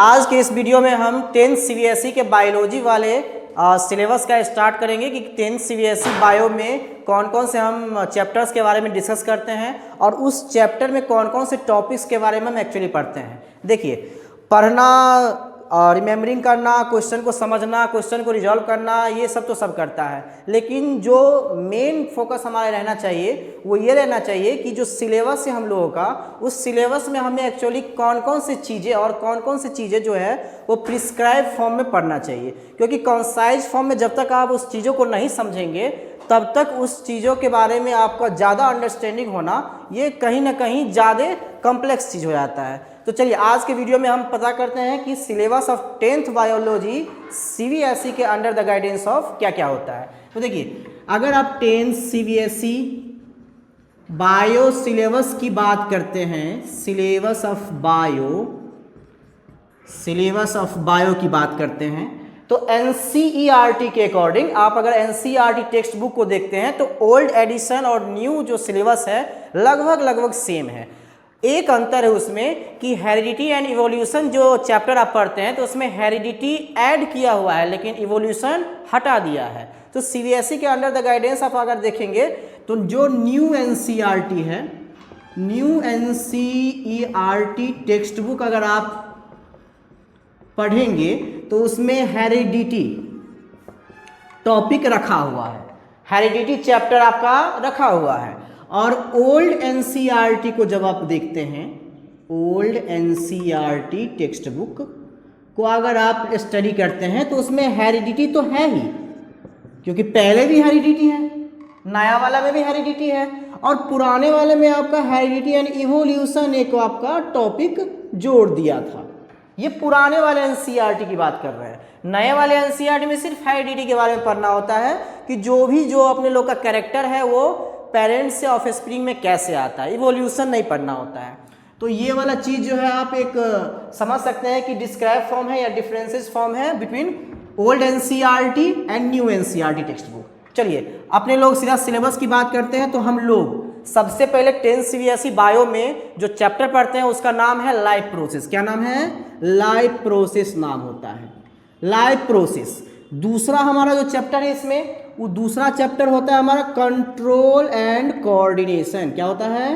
आज के इस वीडियो में हम 10th सीबीएसई के बायोलॉजी वाले सिलेबस का स्टार्ट करेंगे कि 10th सीबीएसई बायो में कौन कौन से हम चैप्टर्स के बारे में डिस्कस करते हैं और उस चैप्टर में कौन कौन से टॉपिक्स के बारे में हम एक्चुअली पढ़ते हैं। देखिए, पढ़ना, रिमेम्बरिंग करना, क्वेश्चन को समझना, क्वेश्चन को रिजॉल्व करना, ये सब तो सब करता है, लेकिन जो मेन फोकस हमारा रहना चाहिए वो ये रहना चाहिए कि जो सिलेबस है हम लोगों का, उस सिलेबस में हमें एक्चुअली कौन कौन सी चीज़ें और कौन कौन सी चीज़ें जो है वो प्रिस्क्राइब फॉर्म में पढ़ना चाहिए। क्योंकि कंसाइज फॉर्म में जब तक आप उस चीज़ों को नहीं समझेंगे तब तक उस चीज़ों के बारे में आपका ज़्यादा अंडरस्टैंडिंग होना ये कहीं ना कहीं ज़्यादा कॉम्प्लेक्स चीज़ हो जाता है। तो चलिए आज के वीडियो में हम पता करते हैं कि syllabus of 10th biology CBSE के अंडर द गाइडेंस ऑफ क्या क्या होता है। तो देखिए, अगर आप 10th सीबीएसई बायो सिलेबस की बात करते हैं, सिलेबस ऑफ बायो की बात करते हैं, तो एनसीईआरटी के अकॉर्डिंग आप अगर एनसीईआरटी टेक्स्ट बुक को देखते हैं तो ओल्ड एडिशन और न्यू जो सिलेबस है लगभग सेम है। एक अंतर है उसमें कि हेरिडिटी एंड इवोल्यूशन जो चैप्टर आप पढ़ते हैं तो उसमें हेरिडिटी ऐड किया हुआ है लेकिन इवोल्यूशन हटा दिया है। तो सीबीएसई के अंडर द गाइडेंस आप अगर देखेंगे तो जो न्यू एनसीईआरटी है, न्यू एनसीईआरटी टेक्स्ट बुक अगर आप पढ़ेंगे तो उसमें हेरिडिटी टॉपिक रखा हुआ है, हेरिडिटी चैप्टर आपका रखा हुआ है। और ओल्ड एनसीईआरटी को जब आप देखते हैं, ओल्ड एनसीईआरटी टेक्स्ट बुक को अगर आप स्टडी करते हैं तो उसमें हेरिडिटी तो है ही, क्योंकि पहले भी हेरिडिटी है, नया वाला में भी हेरिडिटी है और पुराने वाले में आपका हेरिडिटी एंड इवोल्यूशन एक आपका टॉपिक जोड़ दिया था। ये पुराने वाले एनसीईआरटी की बात कर रहे हैं। नए वाले एनसीईआरटी में सिर्फ हेरिडिटी के बारे में पढ़ना होता है कि जो अपने लोग का कैरेक्टर है वो पेरेंट्स से ऑफस्प्रिंग में कैसे आता है, इवोल्यूशन नहीं पढ़ना होता है। तो ये वाला चीज़ जो है आप एक समझ सकते हैं कि डिस्क्राइब फॉर्म है या डिफरेंसेस फॉर्म है between old NCERT and new NCERT text book. चलिए अपने लोग सीधा सिलेबस की बात करते हैं। तो हम लोग सबसे पहले 10th सीबीएसई बायो में जो चैप्टर पढ़ते हैं उसका नाम है लाइफ प्रोसेस। क्या नाम है? लाइफ प्रोसेस नाम होता है, लाइफ प्रोसेस। दूसरा हमारा जो चैप्टर है इसमें, वो दूसरा चैप्टर होता है हमारा कंट्रोल एंड कोऑर्डिनेशन। क्या होता है?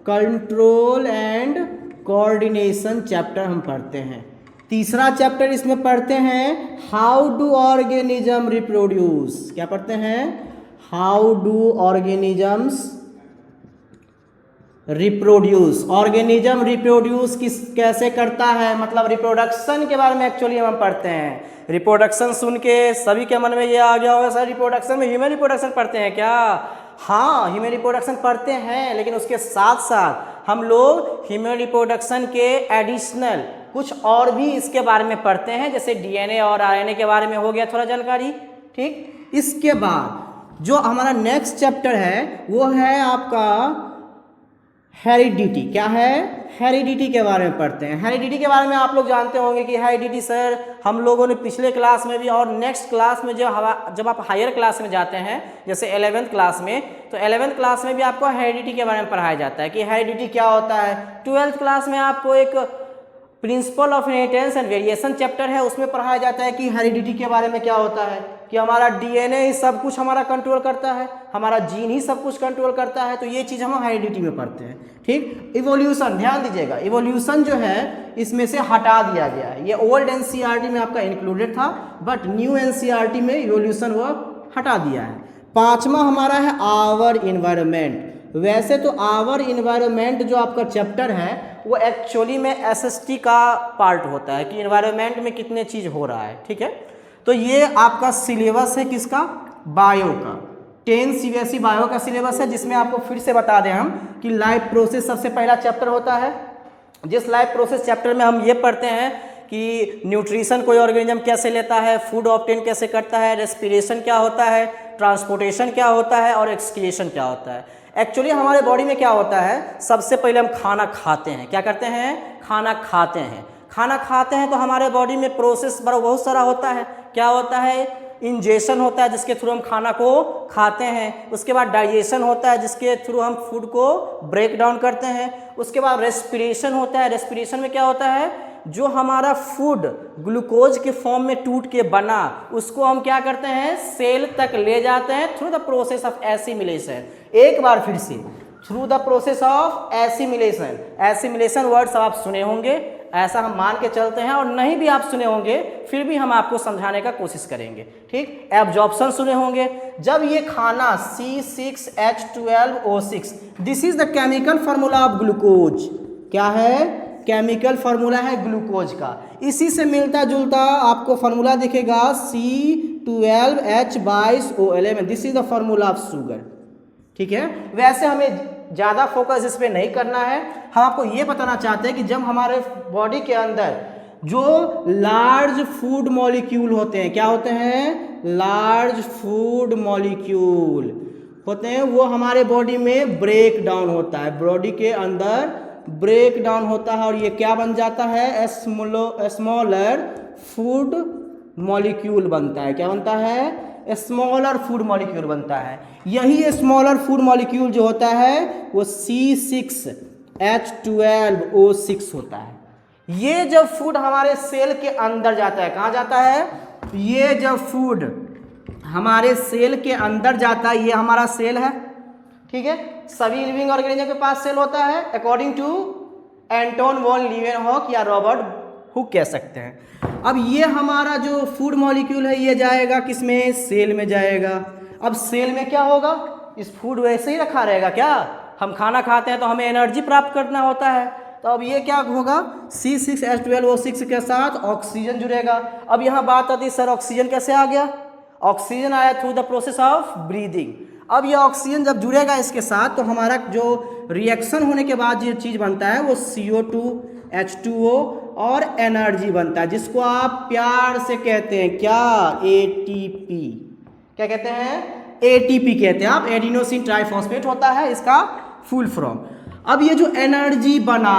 कंट्रोल एंड कोऑर्डिनेशन चैप्टर हम पढ़ते हैं। तीसरा चैप्टर इसमें पढ़ते हैं हाउ डू ऑर्गेनिज्म रिप्रोड्यूस। क्या पढ़ते हैं? How do organisms reproduce. Organism reproduce कैसे करता है, मतलब रिप्रोडक्शन के बारे में एक्चुअली हम पढ़ते हैं। रिप्रोडक्शन सुन के सभी के मन में ये आ गया होगा, सर रिप्रोडक्शन में ह्यूमन रिप्रोडक्शन पढ़ते हैं क्या? हाँ, ह्यूमन रिप्रोडक्शन पढ़ते हैं, लेकिन उसके साथ साथ हम लोग ह्यूमन रिप्रोडक्शन के एडिशनल कुछ और भी इसके बारे में पढ़ते हैं, जैसे डीएनए और आरएनए के बारे में हो गया थोड़ा जानकारी। ठीक, इसके बाद जो हमारा नेक्स्ट चैप्टर है वो है आपका हेरिडिटी। क्या है? हेरिडिटी के बारे में पढ़ते हैं। हेरिडिटी के बारे में आप लोग जानते होंगे कि हेरिडिटी सर हम लोगों ने पिछले क्लास में भी और नेक्स्ट क्लास में जब आप हायर क्लास में जाते हैं जैसे 11th क्लास में, तो 11th क्लास में भी आपको हेरिडिटी के बारे में पढ़ाया जाता है कि हेरिडिटी क्या होता है। 12th क्लास में आपको एक principle of inheritance and variation chapter है, उसमें पढ़ाया जाता है कि हेरिडिटी के बारे में क्या होता है, कि हमारा डीएनए ही सब कुछ हमारा कंट्रोल करता है, हमारा जीन ही सब कुछ कंट्रोल करता है। तो ये चीज़ हम हेरिडिटी में पढ़ते हैं। ठीक, इवोल्यूशन ध्यान दीजिएगा, इवोल्यूशन जो है इसमें से हटा दिया गया है। ये ओल्ड एनसीईआरटी में आपका इंक्लूडेड था, बट न्यू एनसीईआरटी में इवोल्यूशन वो हटा दिया है। पांचवा हमारा है आवर इन्वायरमेंट। वैसे तो आवर इन्वायरमेंट जो आपका चैप्टर है वो एक्चुअली में एसएसटी का पार्ट होता है कि इन्वायरमेंट में कितने चीज़ हो रहा है। ठीक है, तो ये आपका सिलेबस है किसका? बायो का। 10th सीबीएसई बायो का सिलेबस है, जिसमें आपको फिर से बता दें हम कि लाइफ प्रोसेस सबसे पहला चैप्टर होता है। जिस लाइफ प्रोसेस चैप्टर में हम ये पढ़ते हैं कि न्यूट्रिशन कोई ऑर्गेनिज्म कैसे लेता है, फूड ऑब्टेन कैसे करता है, रेस्पिरेशन क्या होता है, ट्रांसपोर्टेशन क्या होता है और एक्सक्रीशन क्या होता है। एक्चुअली हमारे बॉडी में क्या होता है, सबसे पहले हम खाना खाते हैं। क्या करते हैं? खाना खाते हैं। खाना खाते हैं तो हमारे बॉडी में प्रोसेस बहुत सारा होता है। क्या होता है? इंजेशन होता है जिसके थ्रू हम खाना को खाते हैं। उसके बाद डाइजेशन होता है जिसके थ्रू हम फूड को ब्रेक डाउन करते हैं। उसके बाद रेस्पिरेशन होता है। रेस्पिरेशन में क्या होता है? जो हमारा फूड ग्लूकोज के फॉर्म में टूट के बना उसको हम क्या करते हैं, सेल तक ले जाते हैं through the process of assimilation. एक बार फिर से, through the process of assimilation. Assimilation words आप सुने होंगे, ऐसा हम मान के चलते हैं, और नहीं भी आप सुने होंगे फिर भी हम आपको समझाने का कोशिश करेंगे, ठीक। एब्जॉर्प्शन सुने होंगे, जब ये खाना C6H12O6, this is the chemical formula of glucose. क्या है? केमिकल फार्मूला है ग्लूकोज का। इसी से मिलता जुलता आपको फार्मूला दिखेगा C12H22O11, this is the formula of sugar, ठीक है। वैसे हमें ज़्यादा फोकस इस पे नहीं करना है, हम आपको ये बताना चाहते हैं कि जब हमारे बॉडी के अंदर जो लार्ज फूड मॉलिक्यूल होते हैं, क्या होते हैं? लार्ज फूड मॉलिक्यूल होते हैं, वो हमारे बॉडी में ब्रेक डाउन होता है, बॉडी के अंदर ब्रेक डाउन होता है और ये क्या बन जाता है? स्मॉलर फूड मॉलिक्यूल बनता है। क्या बनता है? स्मॉलर फूड मॉलिक्यूल बनता है। यही स्मॉलर फूड मॉलिक्यूल जो होता है वो C6H12O6 होता है। ये जब फूड हमारे सेल के अंदर जाता है, कहाँ जाता है? ये जब फूड हमारे सेल के अंदर जाता है, ये हमारा सेल है, ठीक है। सभी लिविंग ऑर्गेनिज्म के पास सेल होता है, according to Anton von Leeuwenhoek या रॉबर्ट हुक कह सकते हैं। अब ये हमारा जो फूड मॉलिक्यूल है ये जाएगा किसमें? सेल में जाएगा। अब सेल में क्या होगा? इस फूड वैसे ही रखा रहेगा क्या? हम खाना खाते हैं तो हमें एनर्जी प्राप्त करना होता है, तो अब ये क्या होगा? C6H12O6 के साथ ऑक्सीजन जुड़ेगा। अब यहाँ बात आती है, सर ऑक्सीजन कैसे आ गया? ऑक्सीजन आया through the process of breathing. अब ये ऑक्सीजन जब जुड़ेगा इसके साथ तो हमारा जो रिएक्शन होने के बाद जो चीज़ बनता है वो CO2 H2O और एनर्जी बनता है, जिसको आप प्यार से कहते हैं क्या? ATP। क्या कहते हैं? ATP कहते हैं आप। एडिनोसिन ट्राइफॉस्फेट होता है इसका फुल फॉर्म। अब ये जो एनर्जी बना,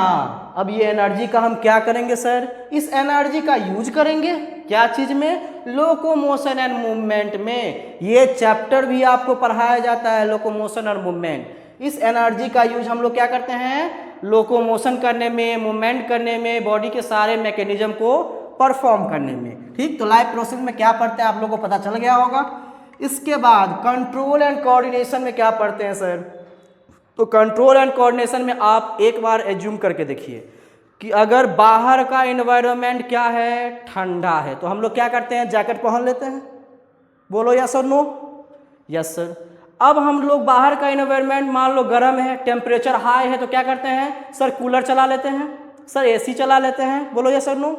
अब ये एनर्जी का हम क्या करेंगे सर? इस एनर्जी का यूज करेंगे क्या चीज में? लोकोमोशन एंड मूवमेंट में। ये चैप्टर भी आपको पढ़ाया जाता है, लोकोमोशन और मूवमेंट। इस एनर्जी का यूज हम लोग क्या करते हैं? लोकोमोशन करने में, मूवमेंट करने में, बॉडी के सारे मैकेनिज्म को परफॉर्म करने में, ठीक। तो लाइफ प्रोसेस में क्या पढ़ते हैं आप लोगों को पता चल गया होगा। इसके बाद कंट्रोल एंड कोऑर्डिनेशन में क्या पढ़ते हैं सर? तो कंट्रोल एंड कोऑर्डिनेशन में आप एक बार एज्यूम करके देखिए कि अगर बाहर का एनवायरनमेंट क्या है? ठंडा है, तो हम लोग क्या करते हैं? जैकेट पहन लेते हैं। बोलो यस और नो? Yes sir. अब हम लोग बाहर का एनवायरनमेंट मान लो गर्म है, टेम्परेचर हाई है, तो क्या करते हैं सर? कूलर चला लेते हैं सर, AC चला लेते हैं। बोलो यस और नो?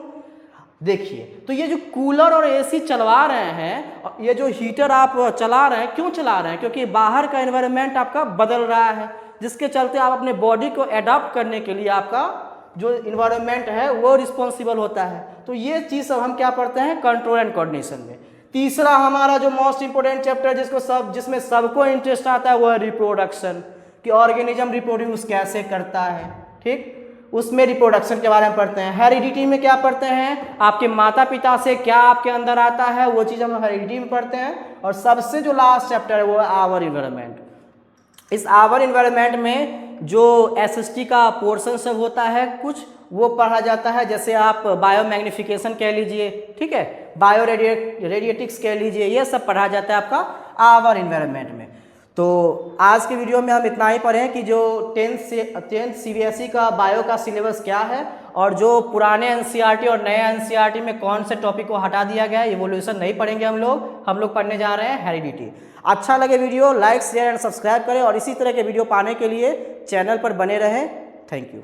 देखिए, तो ये जो कूलर और AC चलवा रहे हैं, ये जो हीटर आप चला रहे हैं, क्यों चला रहे हैं? क्योंकि बाहर का एनवायरनमेंट आपका बदल रहा है, जिसके चलते आप अपने बॉडी को एडॉप्ट करने के लिए आपका जो इन्वायरमेंट है वो रिस्पॉन्सिबल होता है। तो ये चीज़ सब हम क्या पढ़ते हैं? कंट्रोल एंड कोऑर्डिनेशन में। तीसरा हमारा जो मोस्ट इंपोर्टेंट चैप्टर जिसमें सबको इंटरेस्ट आता है वो है रिप्रोडक्शन, कि ऑर्गेनिज्म रिप्रोड्यूस कैसे करता है, ठीक। उसमें रिप्रोडक्शन के बारे में पढ़ते हैं। हेरिडिटी में क्या पढ़ते हैं? आपके माता पिता से क्या आपके अंदर आता है वो चीज़ हम हेरिडिटी में पढ़ते हैं। और सबसे जो लास्ट चैप्टर है वो है आवर इन्वायरमेंट। इस आवर इन्वायरमेंट में जो SST का पोर्शन सब होता है कुछ वो पढ़ा जाता है, जैसे आप बायो मैग्निफिकेशन कह लीजिए, ठीक है, बायो रेडिएटिक्स कह लीजिए, ये सब पढ़ा जाता है आपका आवर इन्वायरमेंट में। तो आज के वीडियो में हम इतना ही पढ़ें कि जो 10th CBSE का बायो का सिलेबस क्या है और जो पुराने NCERT और नए NCERT में कौन से टॉपिक को हटा दिया गया है, इवोल्यूशन नहीं पढ़ेंगे हम लोग पढ़ने जा रहे हैं हेरिडिटी। अच्छा लगे video like share and subscribe करें और इसी तरह के वीडियो पाने के लिए चैनल पर बने रहें। Thank you.